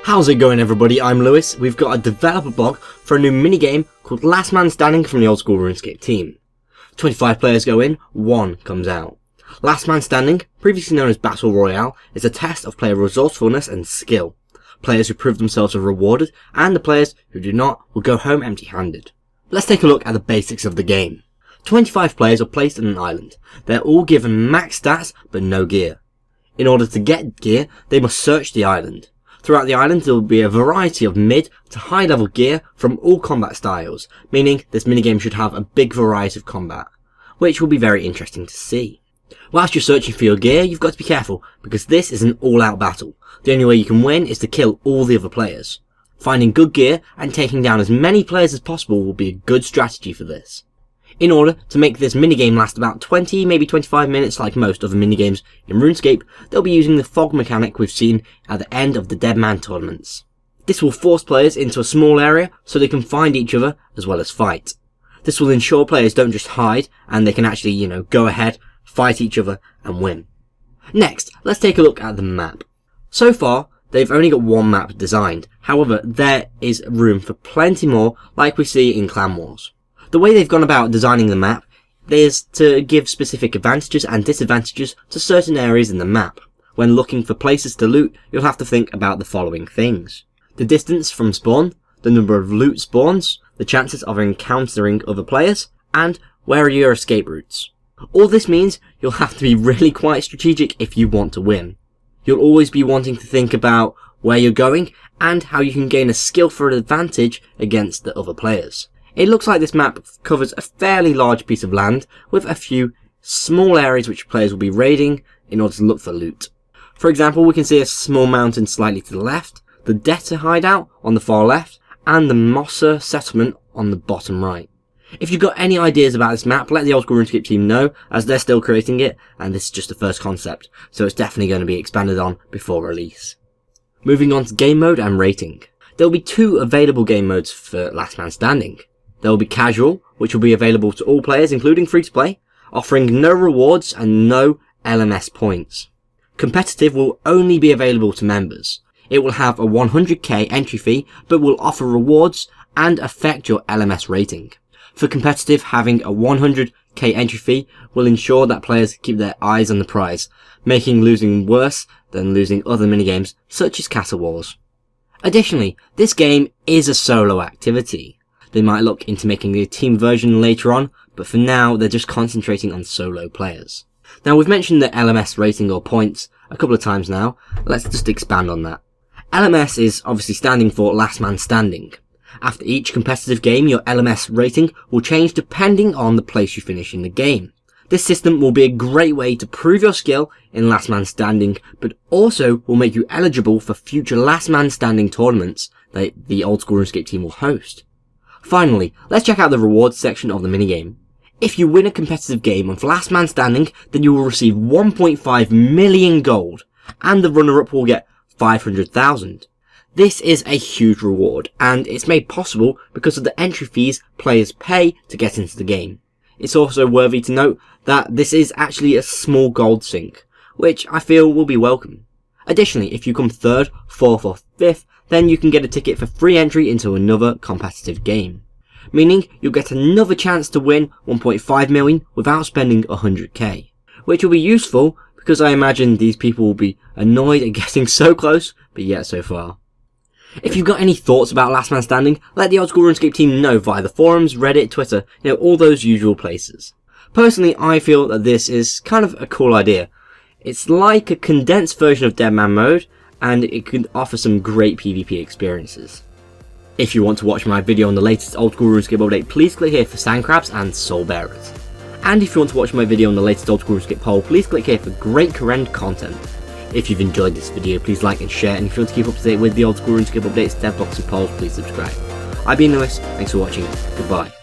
How's it going, everybody? I'm Lewis. We've got a developer blog for a new minigame called Last Man Standing from the Old School RuneScape team. 25 players go in, 1 comes out. Last Man Standing, previously known as Battle Royale, is a test of player resourcefulness and skill. Players who prove themselves are rewarded, and the players who do not will go home empty-handed. Let's take a look at the basics of the game. 25 players are placed on an island. They're all given max stats, but no gear. In order to get gear, they must search the island. Throughout the island there will be a variety of mid to high level gear from all combat styles, meaning this minigame should have a big variety of combat, which will be very interesting to see. Whilst you're searching for your gear, you've got to be careful, because this is an all-out battle. The only way you can win is to kill all the other players. Finding good gear and taking down as many players as possible will be a good strategy for this. In order to make this minigame last about 20, maybe 25 minutes like most other minigames in RuneScape, they'll be using the fog mechanic we've seen at the end of the Dead Man tournaments. This will force players into a small area so they can find each other as well as fight. This will ensure players don't just hide and they can actually, go ahead, fight each other and win. Next, let's take a look at the map. So far, they've only got one map designed. However, there is room for plenty more like we see in Clan Wars. The way they've gone about designing the map is to give specific advantages and disadvantages to certain areas in the map. When looking for places to loot, you'll have to think about the following things: the distance from spawn, the number of loot spawns, the chances of encountering other players, and where are your escape routes. All this means you'll have to be really quite strategic if you want to win. You'll always be wanting to think about where you're going and how you can gain a skillful advantage against the other players. It looks like this map covers a fairly large piece of land with a few small areas which players will be raiding in order to look for loot. For example, we can see a small mountain slightly to the left, the debtor hideout on the far left, and the Mosser settlement on the bottom right. If you've got any ideas about this map, let the Old School RuneScape team know, as they're still creating it, and this is just the first concept, so it's definitely going to be expanded on before release. Moving on to game mode and rating. There will be 2 available game modes for Last Man Standing. There will be casual, which will be available to all players including free-to-play, offering no rewards and no LMS points. Competitive will only be available to members. It will have a 100k entry fee, but will offer rewards and affect your LMS rating. For competitive, having a 100k entry fee will ensure that players keep their eyes on the prize, making losing worse than losing other minigames such as Castle Wars. Additionally, this game is a solo activity. They might look into making a team version later on, but for now they're just concentrating on solo players. Now, we've mentioned the LMS rating or points a couple of times now. Let's just expand on that. LMS is obviously standing for Last Man Standing. After each competitive game, your LMS rating will change depending on the place you finish in the game. This system will be a great way to prove your skill in Last Man Standing, but also will make you eligible for future Last Man Standing tournaments that the Old School RuneScape team will host. Finally, let's check out the rewards section of the minigame. If you win a competitive game of Last Man Standing, then you will receive 1.5 million gold, and the runner-up will get 500,000. This is a huge reward, and it's made possible because of the entry fees players pay to get into the game. It's also worthy to note that this is actually a small gold sink, which I feel will be welcome. Additionally, if you come 3rd, 4th or 5th, then you can get a ticket for free entry into another competitive game. Meaning you'll get another chance to win 1.5 million without spending 100k. Which will be useful because I imagine these people will be annoyed at getting so close, but yet so far. If you've got any thoughts about Last Man Standing, let the Old School RuneScape team know via the forums, Reddit, Twitter, all those usual places. Personally, I feel that this is kind of a cool idea. It's like a condensed version of Dead Man mode, and it could offer some great PvP experiences. If you want to watch my video on the latest Old School RuneScape update, please click here for Sandcrabs and Soul Bearers. And if you want to watch my video on the latest Old School RuneScape poll, please click here for great Current content. If you've enjoyed this video, please like and share, and if you want to keep up to date with the Old School RuneScape updates, DevBlog and polls, please subscribe. I've been Lewis, thanks for watching, goodbye.